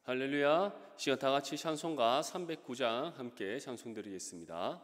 할렐루야. 시간 다 같이 찬송가 309장 함께 찬송드리겠습니다.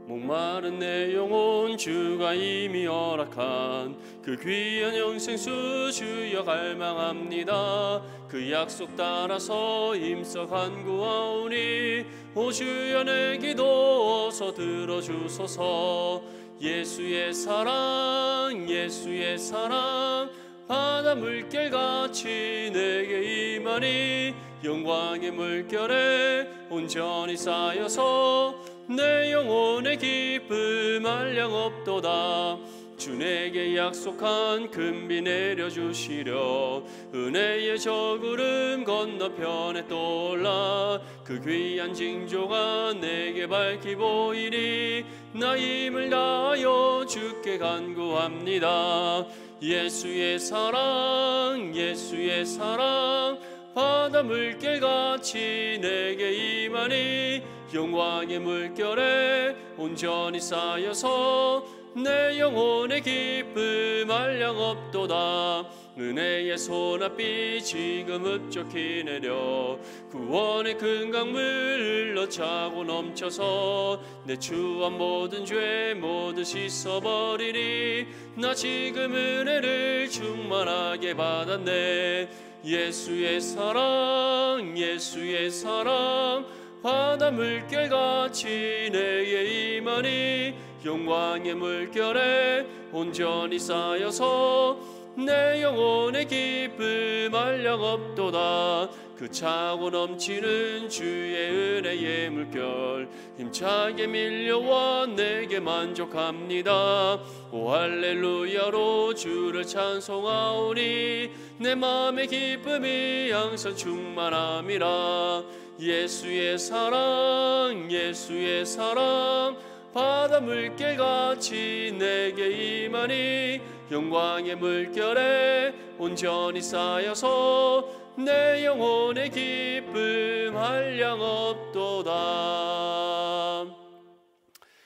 목마른 내 영혼 주가 이미 허락한 그 귀한 영생수 주여 갈망합니다. 그 약속 따라서 힘써 간구하오니 오 주여 내 기도 어서 들어주소서. 예수의 사랑 예수의 사랑 바다 물결같이 내게 임하니 영광의 물결에 온전히 쌓여서 내 영혼의 기쁨 한량없도다. 주 내게 약속한 금비 내려주시려 은혜의 저 구름 건너편에 떠올라 그 귀한 징조가 내게 밝히 보이니 나 힘을 다하여 주께 간구합니다. 예수의 사랑 예수의 사랑 바다 물결같이 내게 임하니 영광의 물결에 온전히 쌓여서 내 영혼의 기쁨 한량없도다. 은혜의 소낙비 지금 흡족히 내려 구원의 큰 강물 흘러차고 넘쳐서 내 추한 모든 죄 모두 씻어버리니 나 지금 은혜를 충만하게 받았네. 예수의 사랑 예수의 사랑 바다 물결같이 내게 임하니 영광의 물결에 온전히 쌓여서 내 영혼의 기쁨 한량없도다. 그 차고 넘치는 주의 은혜의 물결 힘차게 밀려와 내게 만족합니다. 오 할렐루야로 주를 찬송하오니 내 마음의 기쁨이 항상 충만함이라. 예수의 사랑 예수의 사랑 바다 물결같이 내게 임하니 영광의 물결에 온전히 쌓여서 내 영혼의 기쁨 한량없도다.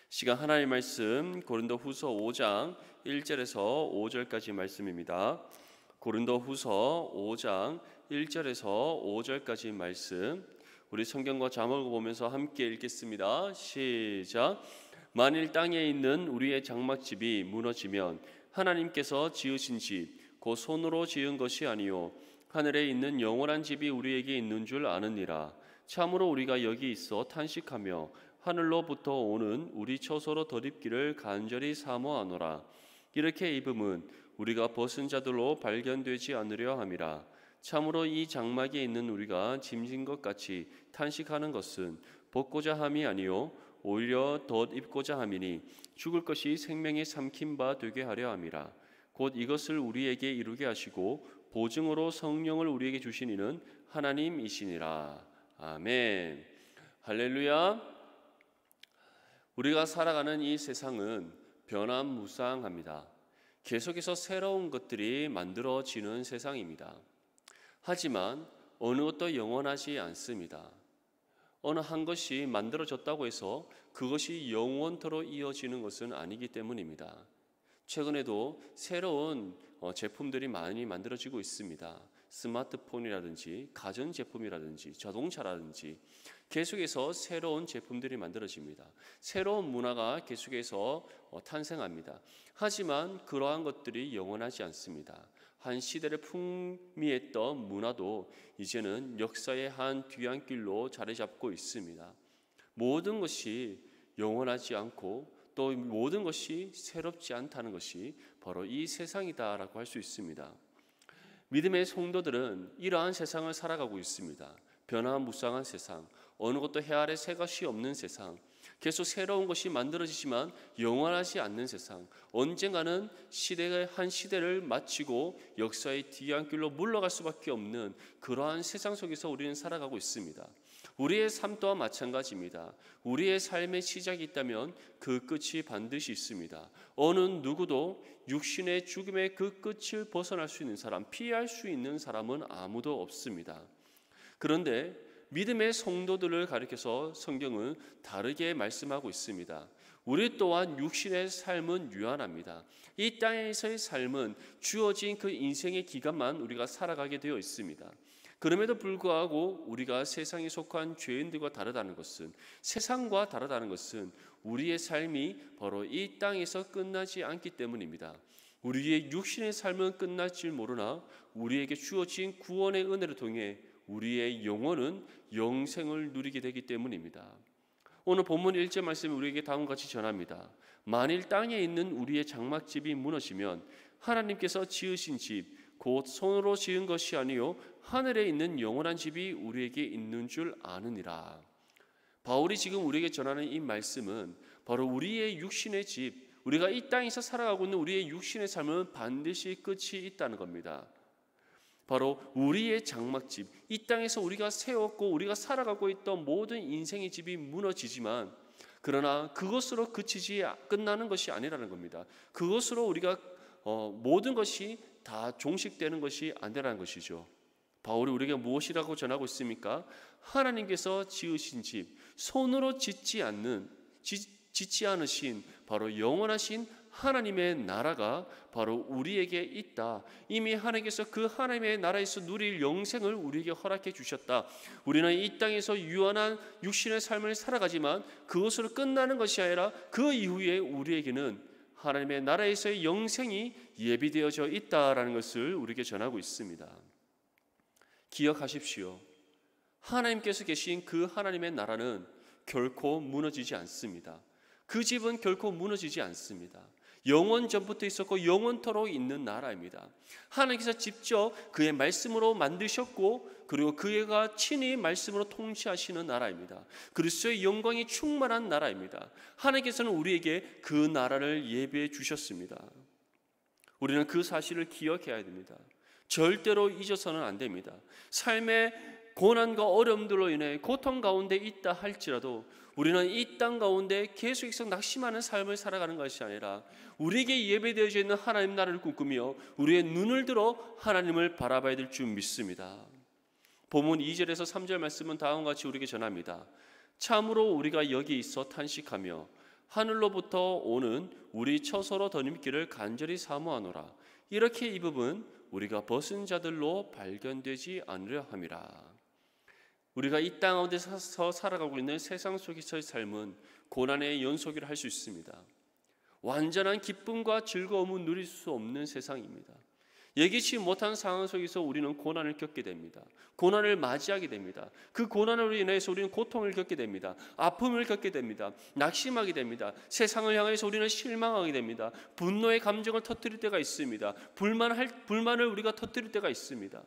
시간 하나님의 말씀 고린도후서 5장 1절에서 5절까지 말씀입니다. 고린도후서 5장 1절에서 5절까지 말씀 우리 성경과 자막을 보면서 함께 읽겠습니다. 시작. 만일 땅에 있는 우리의 장막집이 무너지면 하나님께서 지으신 집 곧 손으로 지은 것이 아니요 하늘에 있는 영원한 집이 우리에게 있는 줄 아느니라. 참으로 우리가 여기 있어 탄식하며 하늘로부터 오는 우리 처소로 덧입기를 간절히 사모하노라. 이렇게 입음은 우리가 벗은 자들로 발견되지 않으려 함이라. 참으로 이 장막에 있는 우리가 짐진 것 같이 탄식하는 것은 벗고자 함이 아니요 오히려 덧입고자 함이니 죽을 것이 생명의 삼킨 바 되게 하려 함이라. 곧 이것을 우리에게 이루게 하시고 보증으로 성령을 우리에게 주신 이는 하나님이시니라. 아멘. 할렐루야. 우리가 살아가는 이 세상은 변화무쌍합니다. 계속해서 새로운 것들이 만들어지는 세상입니다. 하지만 어느 것도 영원하지 않습니다. 어느 한 것이 만들어졌다고 해서 그것이 영원토록 이어지는 것은 아니기 때문입니다. 최근에도 새로운 제품들이 많이 만들어지고 있습니다. 스마트폰이라든지 가전제품이라든지 자동차라든지 계속해서 새로운 제품들이 만들어집니다. 새로운 문화가 계속해서 탄생합니다. 하지만 그러한 것들이 영원하지 않습니다. 한 시대를 풍미했던 문화도 이제는 역사의 한 뒤안길로 자리 잡고 있습니다. 모든 것이 영원하지 않고 또 모든 것이 새롭지 않다는 것이 바로 이 세상이다라고 할 수 있습니다. 믿음의 성도들은 이러한 세상을 살아가고 있습니다. 변화무쌍한 세상, 어느 것도 해 아래 새 것이 없는 세상, 계속 새로운 것이 만들어지지만 영원하지 않는 세상, 언젠가는 시대의 한 시대를 마치고 역사의 뒤안길로 물러갈 수밖에 없는 그러한 세상 속에서 우리는 살아가고 있습니다. 우리의 삶 또한 마찬가지입니다. 우리의 삶의 시작이 있다면 그 끝이 반드시 있습니다. 어느 누구도 육신의 죽음의 그 끝을 벗어날 수 있는 사람, 피할 수 있는 사람은 아무도 없습니다. 그런데 믿음의 성도들을 가리켜서 성경은 다르게 말씀하고 있습니다. 우리 또한 육신의 삶은 유한합니다. 이 땅에서의 삶은 주어진 그 인생의 기간만 우리가 살아가게 되어 있습니다. 그럼에도 불구하고 우리가 세상에 속한 죄인들과 다르다는 것은, 세상과 다르다는 것은 우리의 삶이 바로 이 땅에서 끝나지 않기 때문입니다. 우리의 육신의 삶은 끝날 줄 모르나 우리에게 주어진 구원의 은혜를 통해 우리의 영혼은 영생을 누리게 되기 때문입니다. 오늘 본문 1절 말씀이 우리에게 다음과 같이 전합니다. 만일 땅에 있는 우리의 장막집이 무너지면 하나님께서 지으신 집 곧 손으로 지은 것이 아니요 하늘에 있는 영원한 집이 우리에게 있는 줄 아느니라. 바울이 지금 우리에게 전하는 이 말씀은 바로 우리의 육신의 집, 우리가 이 땅에서 살아가고 있는 우리의 육신의 삶은 반드시 끝이 있다는 겁니다. 바로 우리의 장막집, 이 땅에서 우리가 세웠고 우리가 살아가고 있던 모든 인생의 집이 무너지지만, 그러나 그것으로 끝나는 것이 아니라는 겁니다. 그것으로 우리가 모든 것이 다 종식되는 것이 아니라는 것이죠. 바울이 우리에게 무엇이라고 전하고 있습니까? 하나님께서 지으신 집, 손으로 짓지 않으신 바로 영원하신 하나님의 나라가 바로 우리에게 있다. 이미 하나님께서 그 하나님의 나라에서 누릴 영생을 우리에게 허락해 주셨다. 우리는 이 땅에서 유한한 육신의 삶을 살아가지만 그것으로 끝나는 것이 아니라 그 이후에 우리에게는 하나님의 나라에서의 영생이 예비되어져 있다라는 것을 우리에게 전하고 있습니다. 기억하십시오. 하나님께서 계신 그 하나님의 나라는 결코 무너지지 않습니다. 그 집은 결코 무너지지 않습니다. 영원 전부터 있었고 영원토록 있는 나라입니다. 하나님께서 직접 그의 말씀으로 만드셨고, 그리고 그가 친히 말씀으로 통치하시는 나라입니다. 그리스도의 영광이 충만한 나라입니다. 하나님께서는 우리에게 그 나라를 예비해 주셨습니다. 우리는 그 사실을 기억해야 됩니다. 절대로 잊어서는 안 됩니다. 삶의 고난과 어려움들로 인해 고통 가운데 있다 할지라도 우리는 이 땅 가운데 계속해서 낙심하는 삶을 살아가는 것이 아니라 우리에게 예배되어져 있는 하나님 나라를 꿈꾸며 우리의 눈을 들어 하나님을 바라봐야 될 줄 믿습니다. 본문 2절에서 3절 말씀은 다음과 같이 우리에게 전합니다. 참으로 우리가 여기 있어 탄식하며 하늘로부터 오는 우리 처소로 덧입기를 간절히 사모하노라. 이렇게 이 부분 우리가 벗은 자들로 발견되지 않으려 함이라. 우리가 이 땅 가운데서 살아가고 있는 세상 속에서의 삶은 고난의 연속이라 할 수 있습니다. 완전한 기쁨과 즐거움은 누릴 수 없는 세상입니다. 예기치 못한 상황 속에서 우리는 고난을 겪게 됩니다. 고난을 맞이하게 됩니다. 그 고난으로 인해서 우리는 고통을 겪게 됩니다. 아픔을 겪게 됩니다. 낙심하게 됩니다. 세상을 향해서 우리는 실망하게 됩니다. 분노의 감정을 터뜨릴 때가 있습니다. 불만을 우리가 터뜨릴 때가 있습니다.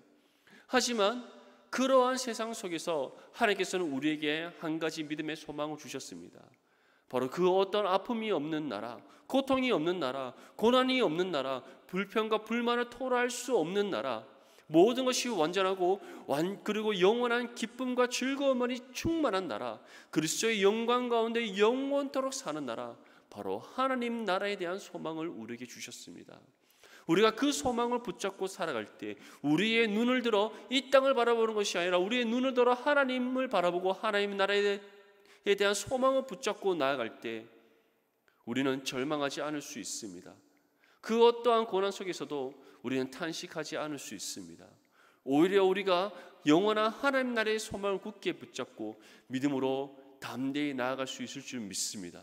하지만 그러한 세상 속에서 하나님께서는 우리에게 한 가지 믿음의 소망을 주셨습니다. 바로 그 어떤 아픔이 없는 나라, 고통이 없는 나라, 고난이 없는 나라, 불평과 불만을 토로할 수 없는 나라, 모든 것이 완전하고 그리고 영원한 기쁨과 즐거움이 충만한 나라, 그리스도의 영광 가운데 영원토록 사는 나라, 바로 하나님 나라에 대한 소망을 우리에게 주셨습니다. 우리가 그 소망을 붙잡고 살아갈 때 우리의 눈을 들어 이 땅을 바라보는 것이 아니라 우리의 눈을 들어 하나님을 바라보고 하나님 나라에 대한 소망을 붙잡고 나아갈 때 우리는 절망하지 않을 수 있습니다. 그 어떠한 고난 속에서도 우리는 탄식하지 않을 수 있습니다. 오히려 우리가 영원한 하나님 나라의 소망을 굳게 붙잡고 믿음으로 담대히 나아갈 수 있을 줄 믿습니다.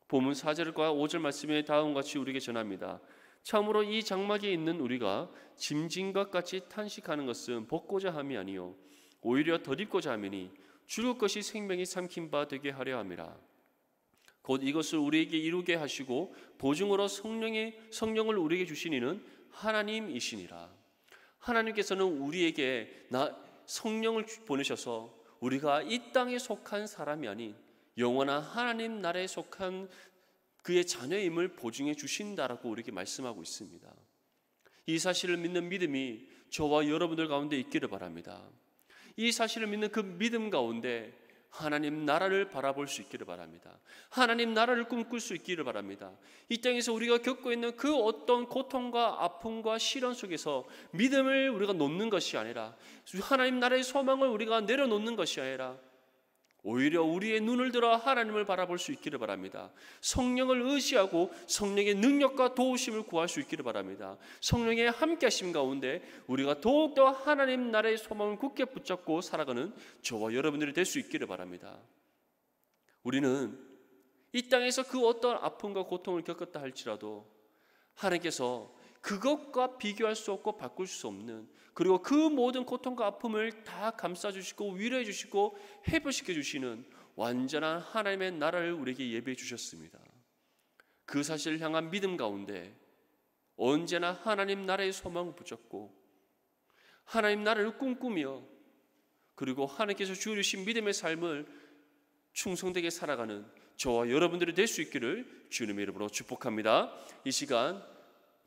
본문 4절과 5절 말씀에 다음과 같이 우리에게 전합니다. 참으로 이 장막에 있는 우리가 짐진 것 같이 탄식하는 것은 벗고자 함이 아니요 오히려 덧입고자 함이니 죽을 것이 생명이 삼킨 바 되게 하려 함이라. 곧 이것을 우리에게 이루게 하시고 보증으로 성령을 우리에게 주신 이는 하나님이시니라. 하나님께서는 우리에게 성령을 보내셔서 우리가 이 땅에 속한 사람이 아닌 영원한 하나님 나라에 속한 그의 자녀임을 보증해 주신다라고 우리에게 말씀하고 있습니다. 이 사실을 믿는 믿음이 저와 여러분들 가운데 있기를 바랍니다. 이 사실을 믿는 그 믿음 가운데 하나님 나라를 바라볼 수 있기를 바랍니다. 하나님 나라를 꿈꿀 수 있기를 바랍니다. 이 땅에서 우리가 겪고 있는 그 어떤 고통과 아픔과 시련 속에서 믿음을 우리가 놓는 것이 아니라 하나님 나라의 소망을 우리가 내려놓는 것이 아니라 오히려 우리의 눈을 들어 하나님을 바라볼 수 있기를 바랍니다. 성령을 의지하고 성령의 능력과 도우심을 구할 수 있기를 바랍니다. 성령의 함께하심 가운데 우리가 더욱더 하나님 나라의 소망을 굳게 붙잡고 살아가는 저와 여러분들이 될 수 있기를 바랍니다. 우리는 이 땅에서 그 어떤 아픔과 고통을 겪었다 할지라도 하나님께서 그것과 비교할 수 없고 바꿀 수 없는, 그리고 그 모든 고통과 아픔을 다 감싸주시고 위로해 주시고 회복시켜 주시는 완전한 하나님의 나라를 우리에게 예비해 주셨습니다. 그 사실을 향한 믿음 가운데 언제나 하나님 나라의 소망을 붙잡고 하나님 나라를 꿈꾸며, 그리고 하나님께서 주어주신 믿음의 삶을 충성되게 살아가는 저와 여러분들이 될 수 있기를 주님의 이름으로 축복합니다. 이 시간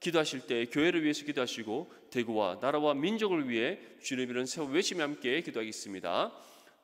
기도하실 때 교회를 위해서 기도하시고 대구와 나라와 민족을 위해 주님의 이름 세워 외치며 함께 기도하겠습니다.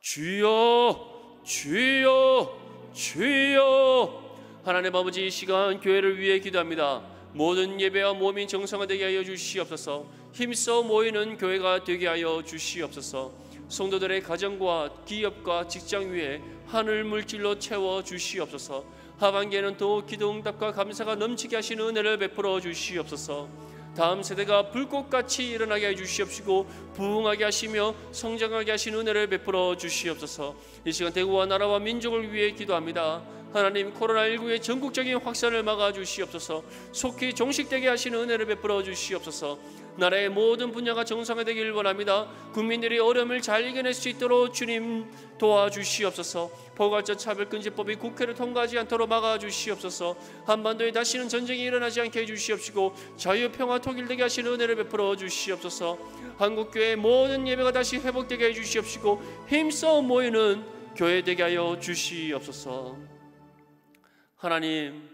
주여 주여 주여. 하나님 아버지, 이 시간 교회를 위해 기도합니다. 모든 예배와 몸이 정상화되게 하여 주시옵소서. 힘써 모이는 교회가 되게 하여 주시옵소서. 성도들의 가정과 기업과 직장 위에 하늘 물질로 채워 주시옵소서. 하반기에는 또 기도 응답과 감사가 넘치게 하시는 은혜를 베풀어 주시옵소서. 다음 세대가 불꽃같이 일어나게 해 주시옵시고 부흥하게 하시며 성장하게 하시는 은혜를 베풀어 주시옵소서. 이 시간 대구와 나라와 민족을 위해 기도합니다. 하나님, 코로나19의 전국적인 확산을 막아 주시옵소서. 속히 종식되게 하시는 은혜를 베풀어 주시옵소서. 나라의 모든 분야가 정상화되길 원합니다. 국민들이 어려움을 잘 이겨낼 수 있도록 주님 도와주시옵소서. 포괄적 차별금지법이 국회를 통과하지 않도록 막아주시옵소서. 한반도에 다시는 전쟁이 일어나지 않게 해주시옵시고 자유평화 통일되게 하시는 은혜를 베풀어 주시옵소서. 한국교회의 모든 예배가 다시 회복되게 해주시옵시고 힘써 모이는 교회 되게 하여 주시옵소서. 하나님,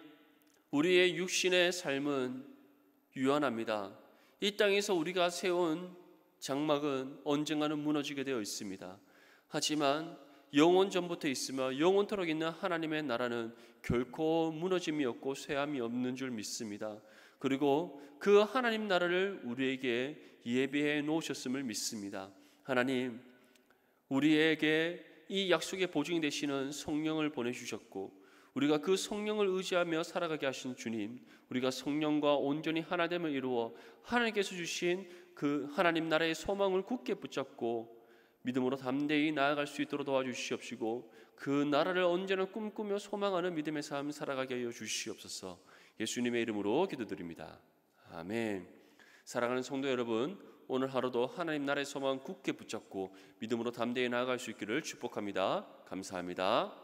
우리의 육신의 삶은 유한합니다. 이 땅에서 우리가 세운 장막은 언젠가는 무너지게 되어 있습니다. 하지만 영원 전부터 있으며 영원토록 있는 하나님의 나라는 결코 무너짐이 없고 쇠함이 없는 줄 믿습니다. 그리고 그 하나님 나라를 우리에게 예비해 놓으셨음을 믿습니다. 하나님, 우리에게 이 약속의 보증이 되시는 성령을 보내주셨고 우리가 그 성령을 의지하며 살아가게 하신 주님, 우리가 성령과 온전히 하나됨을 이루어 하나님께서 주신 그 하나님 나라의 소망을 굳게 붙잡고 믿음으로 담대히 나아갈 수 있도록 도와주시옵시고 그 나라를 언제나 꿈꾸며 소망하는 믿음의 삶 살아가게 하여 주시옵소서. 예수님의 이름으로 기도드립니다. 아멘. 사랑하는 성도 여러분, 오늘 하루도 하나님 나라의 소망 굳게 붙잡고 믿음으로 담대히 나아갈 수 있기를 축복합니다. 감사합니다.